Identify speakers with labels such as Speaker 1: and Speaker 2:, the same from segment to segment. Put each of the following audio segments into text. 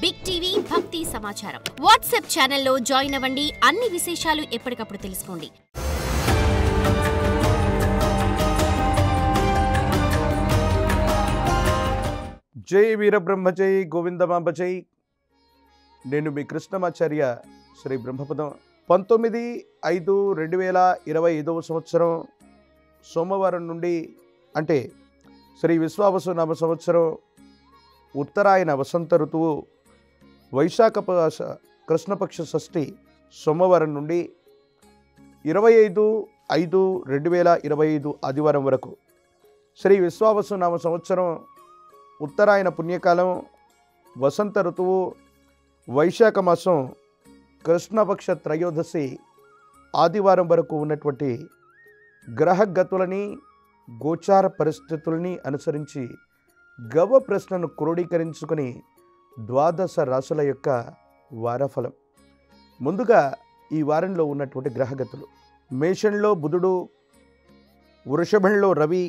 Speaker 1: Big TV భక్తి సమాచారం WhatsApp ఛానల్లో జాయిన్ అవ్వండి. అన్ని విశేషాలు ఎప్పటికప్పుడు తెలుసుకోండి.
Speaker 2: జై వీరబ్రహ్మ జై గోవిందమాంబ జై. నేను మీ కృష్ణమాచార్య శ్రీ బ్రహ్మపదం. 19/5/2025 సంవత్సరం సోమవారం నుండి అంటే శ్రీ విశ్వావసు నామ సంవత్సరం ఉత్తరాయణ వసంత ఋతువు వైశాఖ కృష్ణపక్ష షష్ఠి సోమవారం నుండి 25/5/2025 ఆదివారం వరకు శ్రీ విశ్వావసు నామ సంవత్సరం ఉత్తరాయణ పుణ్యకాలం వసంత ఋతువు వైశాఖ మాసం కృష్ణపక్ష త్రయోదశి ఆదివారం వరకు ఉన్నటువంటి గ్రహగతులని గోచార పరిస్థితులని అనుసరించి గవ ప్రశ్నను క్రోడీకరించుకొని ద్వాదశ రాశుల యొక్క వారఫలం. ముందుగా ఈ వారంలో ఉన్నటువంటి గ్రహగతులు: మేషంలో బుధుడు, వృషభంలో రవి,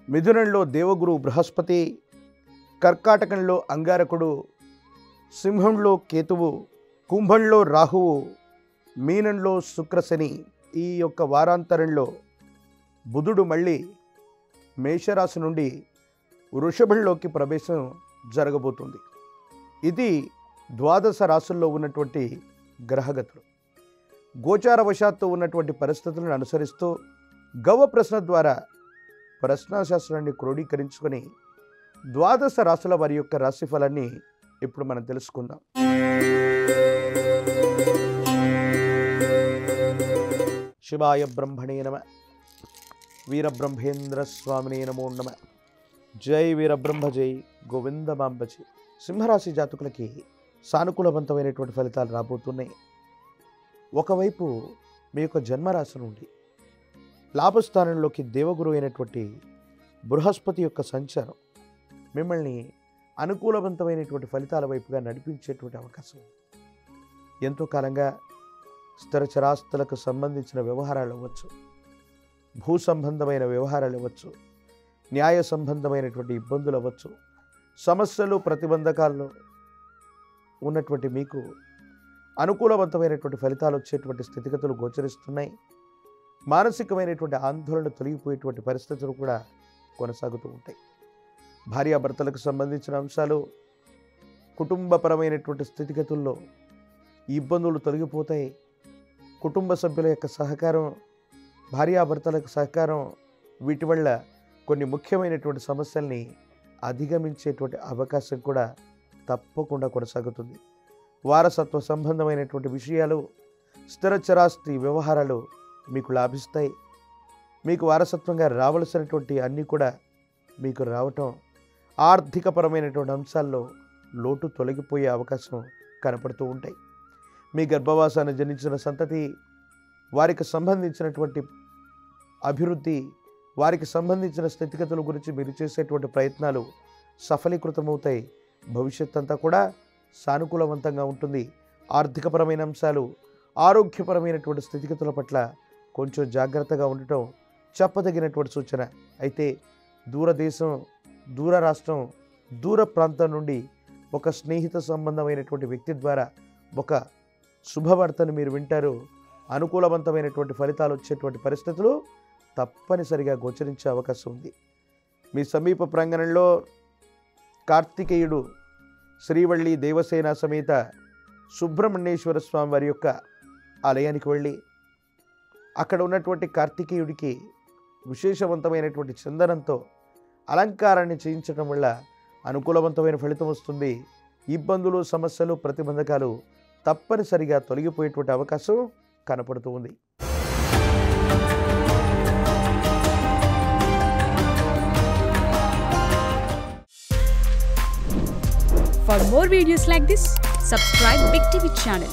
Speaker 2: మిథునంలో దేవగురు బృహస్పతి, కర్కాటకంలో అంగారకుడు, సింహంలో కేతువు, కుంభంలో రాహువు, మీనంలో శుక్రశని. ఈ యొక్క వారాంతరంలో బుధుడు మళ్ళీ మేషరాశి నుండి వృషభంలోకి ప్రవేశం జరగబోతుంది. ఇది ద్వాదశ రాశుల్లో ఉన్నటువంటి గ్రహగతులు. గోచారవశాత్తు ఉన్నటువంటి పరిస్థితులను అనుసరిస్తూ గవ ప్రశ్న ద్వారా ప్రశ్నాశాస్త్రాన్ని క్రోడీకరించుకొని ద్వాదశ రాశుల వారి యొక్క రాశిఫలాన్ని ఇప్పుడు మనం తెలుసుకుందాం. శివాయ బ్రహ్మణే నమ. వీరబ్రహ్మేంద్ర స్వామినే నమో నమ. జై వీరబ్రహ్మ జై గోవిందమాంబ జై. సింహరాశి జాతకులకి సానుకూలవంతమైనటువంటి ఫలితాలు రాబోతున్నాయి. ఒకవైపు మీ యొక్క జన్మరాశి నుండి లాభస్థానంలోకి దేవగురు అయినటువంటి బృహస్పతి యొక్క సంచారం మిమ్మల్ని అనుకూలవంతమైనటువంటి ఫలితాల వైపుగా నడిపించేటువంటి అవకాశం. ఎంతో కాలంగా స్థిర చరాస్తులకు సంబంధించిన వ్యవహారాలు అవ్వచ్చు, భూ సంబంధమైన వ్యవహారాలు అవ్వచ్చు, న్యాయ సంబంధమైనటువంటి ఇబ్బందులు అవ్వచ్చు, సమస్యలు ప్రతిబంధకాల్లో ఉన్నటువంటి మీకు అనుకూలవంతమైనటువంటి ఫలితాలు వచ్చేటువంటి స్థితిగతులు గోచరిస్తున్నాయి. మానసికమైనటువంటి ఆందోళన తొలగిపోయేటువంటి పరిస్థితులు కూడా కొనసాగుతూ ఉంటాయి. భార్యాభర్తలకు సంబంధించిన అంశాలు, కుటుంబపరమైనటువంటి స్థితిగతుల్లో ఇబ్బందులు తొలగిపోతాయి. కుటుంబ సభ్యుల యొక్క సహకారం, భార్యాభర్తలకు సహకారం, వీటి వల్ల కొన్ని ముఖ్యమైనటువంటి సమస్యల్ని అధిగమించేటువంటి అవకాశం కూడా తప్పకుండా కొనసాగుతుంది. వారసత్వ సంబంధమైనటువంటి విషయాలు, స్థిర చరాస్తి వ్యవహారాలు మీకు లాభిస్తాయి. మీకు వారసత్వంగా రావలసినటువంటి అన్నీ కూడా మీకు రావటం, ఆర్థికపరమైనటువంటి అంశాల్లో లోటు తొలగిపోయే అవకాశం కనపడుతూ ఉంటాయి. మీ గర్భవాసాన్ని జనించిన సంతతి, వారికి సంబంధించినటువంటి అభివృద్ధి, వారికి సంబంధించిన స్థితిగతుల గురించి మీరు చేసేటువంటి ప్రయత్నాలు సఫలీకృతమవుతాయి. భవిష్యత్ అంతా కూడా సానుకూలవంతంగా ఉంటుంది. ఆర్థికపరమైన అంశాలు, ఆరోగ్యపరమైనటువంటి స్థితిగతుల పట్ల కొంచెం జాగ్రత్తగా ఉండటం చెప్పదగినటువంటి సూచన. అయితే దూరదేశం, దూర రాష్ట్రం, దూర ప్రాంతం నుండి ఒక స్నేహిత సంబంధమైనటువంటి వ్యక్తి ద్వారా ఒక శుభవార్తను మీరు వింటారు. అనుకూలవంతమైనటువంటి ఫలితాలు వచ్చేటువంటి పరిస్థితులు తప్పనిసరిగా గోచరించే అవకాశం ఉంది. మీ సమీప ప్రాంగణంలో కార్తికేయుడు శ్రీవల్లి దేవసేన సమేత సుబ్రహ్మణ్యేశ్వర స్వామి వారి యొక్క ఆలయానికి వెళ్ళి అక్కడ ఉన్నటువంటి కార్తికేయుడికి విశేషవంతమైనటువంటి చందనంతో అలంకారాన్ని చేయించడం వల్ల అనుకూలవంతమైన ఫలితం వస్తుంది. ఇబ్బందులు, సమస్యలు, ప్రతిబంధకాలు తప్పనిసరిగా తొలగిపోయేటువంటి అవకాశం కనపడుతూ ఉంది.
Speaker 3: For more videos like this, subscribe Big TV channel.